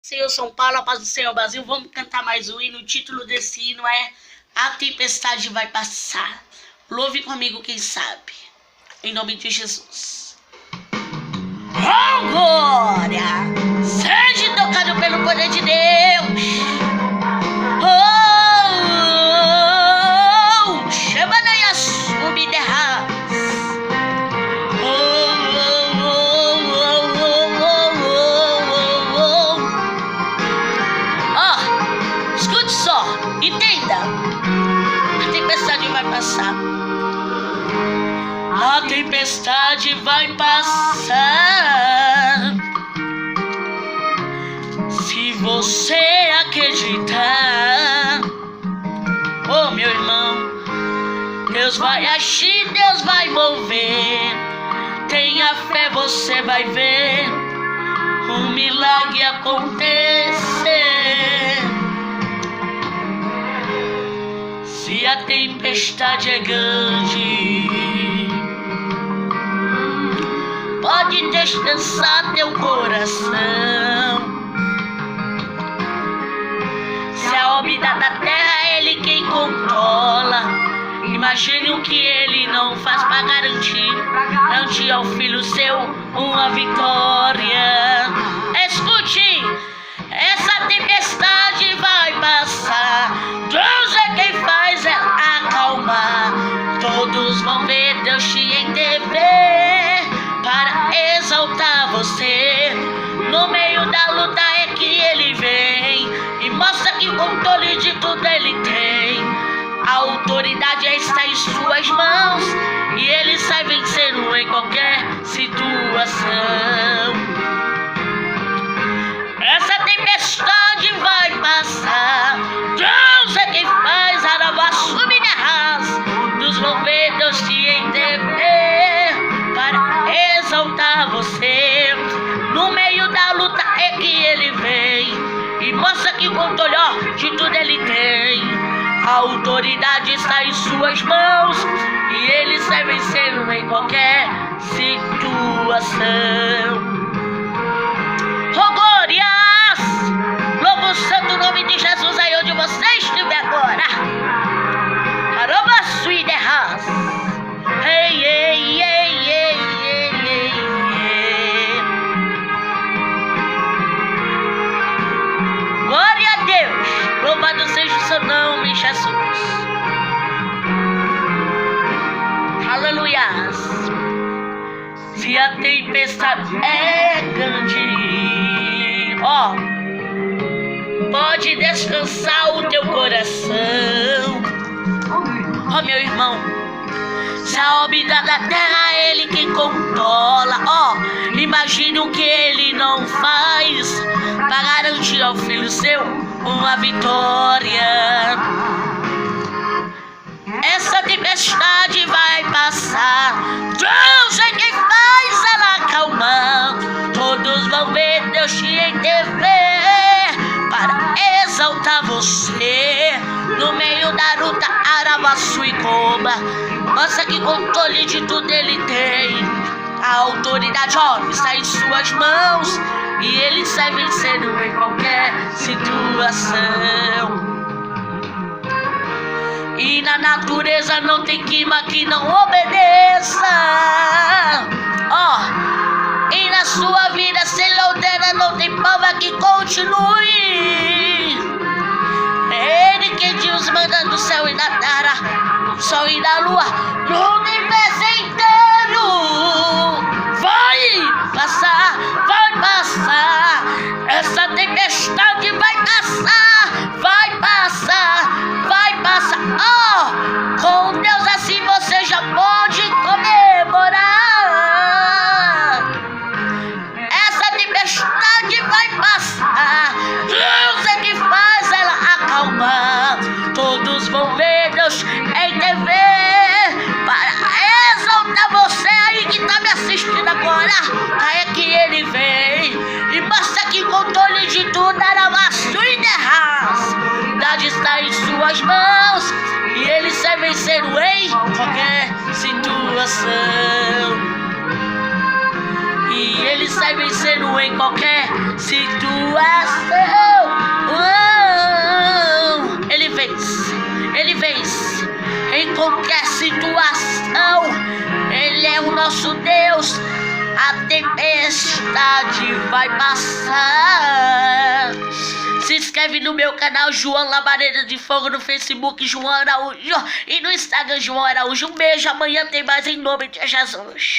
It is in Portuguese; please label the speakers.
Speaker 1: Senhor São Paulo, a paz do Senhor Brasil. Vamos cantar mais um hino. O título desse hino é A Tempestade Vai Passar. Louve comigo quem sabe. Em nome de Jesus. Oh, glória! Seja tocado pelo poder de Deus. Oh, chama daí a subterra. Escute só, entenda. A tempestade vai passar. A tempestade vai passar. Se você acreditar, oh meu irmão, Deus vai agir, Deus vai mover. Tenha fé, você vai ver um milagre acontecer. Se a tempestade é grande, pode descansar teu coração. Se a órbita da terra é Ele quem controla, imagine o que Ele não faz para garantir ao filho seu uma vitória. Escute, essa tempestade vai passar. Deus é quem faz ela acalmar. Todos vão ver Deus te intervir para exaltar você. No meio da luta é que Ele vem e mostra que o controle de tudo Ele tem. A autoridade está em suas mãos e Ele sai vencendo em qualquer situação. Essa tempestade vai passar. Deus é quem faz a nova subterras. Nos vão ver Deus te intervir para exaltar você. No meio da luta é que Ele vem e mostra que o controle de tudo Ele tem. A autoridade está em suas mãos e Ele sai vencendo em qualquer situação. Oh, glórias! Louva o santo nome de Jesus aí onde você estiver agora. Caramba, sui de ras. Ei, ei, ei, ei, ei, ei, ei. Glória a Deus! Louvado seja o seu nome, Jesus. Aleluia! Se a tempestade é grande, ó, pode descansar o teu coração. Ó, meu irmão, se a órbita da terra é Ele quem controla, ó, imagine o que Ele não faz para garantir ao filho seu uma vitória. Essa tempestade vai passar. Deus é quem faz ela acalmar. Todos vão ver Deus te intervir para exaltar você. No meio da luta, Aravaçu e Comba, mostra que controle de tudo Ele tem. A autoridade, ó, está em suas mãos e Ele sai vencendo em qualquer situação. E na natureza não tem clima que não obedeça. Ó, e na sua vida se Ele ordena, não tem prova que continue. É Ele quem Deus manda do céu e da terra, do sol e da lua, no universo inteiro. Vai passar, vai passar. Essa tempestade vai passar, vai passar, vai passar. Oh, com Deus assim você já pode comemorar. Essa tempestade vai passar. Deus é que faz ela acalmar. Todos vão ver Deus em TV para exaltar você aí que tá me assistindo agora. É que Ele vem e mostra que o controle de tudo era maço e derras. A verdade está em suas mãos e Ele sai vencendo em qualquer situação. E Ele Ele sai vencendo em qualquer situação. Ele vence em qualquer situação. Ele é o nosso Deus. A tempestade vai passar. Se inscreve no meu canal João Labareda de Fogo, no Facebook João Araújo e no Instagram João Araújo. Um beijo, amanhã tem mais em nome de Jesus.